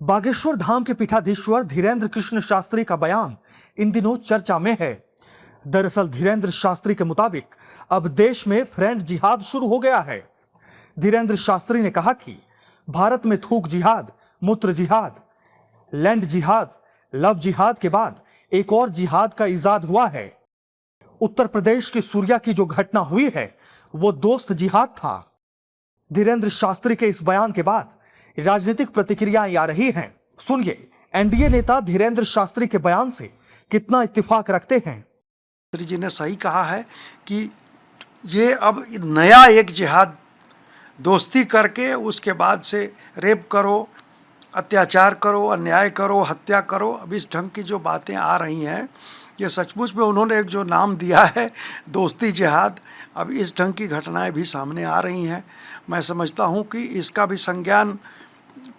बागेश्वर धाम के पीठाधीश्वर धीरेंद्र कृष्ण शास्त्री का बयान इन दिनों चर्चा में है। दरअसल धीरेंद्र शास्त्री के मुताबिक अब देश में फ्रेंड जिहाद शुरू हो गया है। धीरेंद्र शास्त्री ने कहा कि भारत में थूक जिहाद, मूत्र जिहाद, लैंड जिहाद, लव जिहाद के बाद एक और जिहाद का इजाद हुआ है। उत्तर प्रदेश के सूर्या की जो घटना हुई है वो दोस्त जिहाद था। धीरेंद्र शास्त्री के इस बयान के बाद राजनीतिक प्रतिक्रियाएं आ रही हैं। सुनिए एनडीए नेता धीरेंद्र शास्त्री के बयान से कितना इत्तेफाक रखते हैं। शास्त्री जी ने सही कहा है कि ये अब नया एक जिहाद, दोस्ती करके उसके बाद से रेप करो, अत्याचार करो, अन्याय करो, हत्या करो। अब इस ढंग की जो बातें आ रही हैं, ये सचमुच में उन्होंने एक जो नाम दिया है दोस्ती जिहाद, अब इस ढंग की घटनाएं भी सामने आ रही हैं। मैं समझता हूं कि इसका भी संज्ञान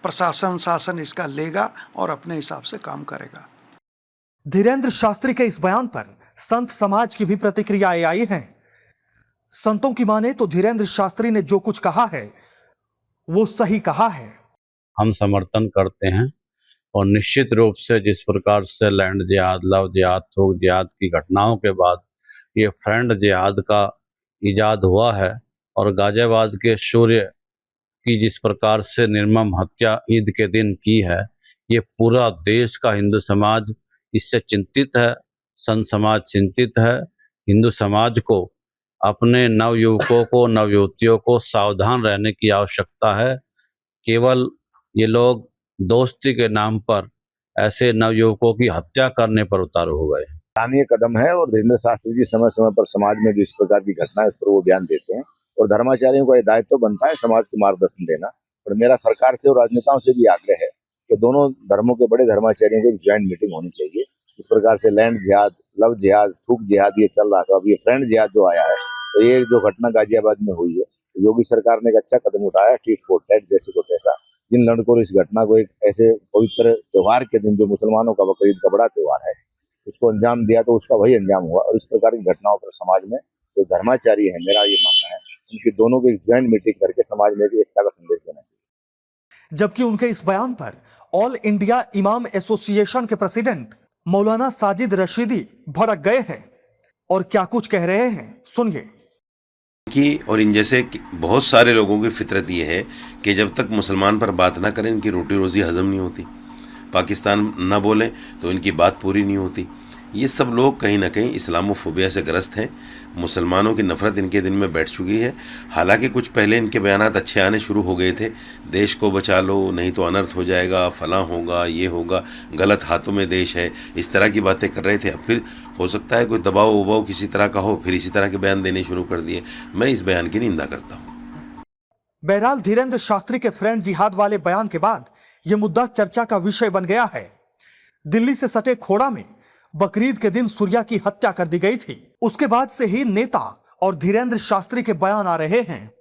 प्रशासन, शासन इसका लेगा और अपने हिसाब से काम करेगा। धीरेंद्र शास्त्री के इस बयान पर संत समाज की भी प्रतिक्रियाएं आई हैं। संतों की माने तो धीरेंद्र शास्त्री ने जो कुछ कहा है वो सही कहा है। हम समर्थन करते हैं और निश्चित रूप से जिस प्रकार से लैंड जिहाद, लव जिहाद, थूक जिहाद की घटनाओं के बाद ये फ्रेंड जिहाद का इजाद हुआ है और गाजियाबाद के शूर्य की जिस प्रकार से निर्मम हत्या ईद के दिन की है, ये पूरा देश का हिंदू समाज इससे चिंतित है। संत समाज चिंतित है। हिंदू समाज को अपने नवयुवकों को, नवयुवतियों को सावधान रहने की आवश्यकता है। केवल ये लोग दोस्ती के नाम पर ऐसे नवयुवकों की हत्या करने पर उतारू हो गए। सराहनीय कदम है और धीरेंद्र शास्त्री जी समय समय पर समाज में जो इस प्रकार की घटना है उस पर वो बयान देते हैं और धर्माचार्यों का ये दायित्व तो बनता है समाज को मार्गदर्शन देना। और मेरा सरकार से और राजनेताओं से भी आग्रह है कि दोनों धर्मों के बड़े धर्माचार्यों की एक ज्वाइंट मीटिंग होनी चाहिए। इस प्रकार से लैंड जिहाद, लव जिहाद, थूक जिहाद ये चल रहा था, अब ये फ्रेंड जिहाद जो आया है, तो ये जो घटना गाजियाबाद में हुई है, तो योगी सरकार ने एक अच्छा कदम उठाया, टीट फॉर टैट जैसे को तैसा। जिन लड़कों ने इस घटना को एक ऐसे पवित्र त्योहार के दिन, जो मुसलमानों का बकरीद का बड़ा त्योहार है, उसको अंजाम दिया, तो उसका वही अंजाम हुआ। और इस प्रकार की घटनाओं पर समाज में जो धर्माचार्य है, मेरा ये मानना है, उनकी दोनों की ज्वाइंट मीटिंग करके समाज में भी एकता का संदेश देना चाहिए। जबकि उनके इस बयान पर ऑल इंडिया इमाम एसोसिएशन के प्रेसिडेंट मौलाना साजिद रशीदी भड़क गए हैं और क्या कुछ कह रहे हैं, सुनिए। कि और इन जैसे बहुत सारे लोगों की फितरत ये है कि जब तक मुसलमान पर बात ना करें इनकी रोटी रोज़ी हजम नहीं होती, पाकिस्तान ना बोलें तो इनकी बात पूरी नहीं होती। ये सब लोग कहीं ना कहीं इस्लामोफोबिया से ग्रस्त हैं। मुसलमानों की नफ़रत इनके दिल में बैठ चुकी है। हालांकि कुछ पहले इनके बयानात अच्छे आने शुरू हो गए थे, देश को बचा लो नहीं तो अनर्थ हो जाएगा, फलां होगा, ये होगा, गलत हाथों में देश है, इस तरह की बातें कर रहे थे। अब फिर हो सकता है कोई दबाव उबाव किसी तरह का हो, फिर इसी तरह के बयान देने शुरू कर दिए। मैं इस बयान की निंदा करता हूँ। बहरहाल धीरेंद्र शास्त्री के फ्रेंड जिहाद वाले बयान के बाद यह मुद्दा चर्चा का विषय बन गया है। दिल्ली से सटे खोड़ा में बकरीद के दिन सूर्या की हत्या कर दी गई थी। उसके बाद से ही नेता और धीरेंद्र शास्त्री के बयान आ रहे हैं।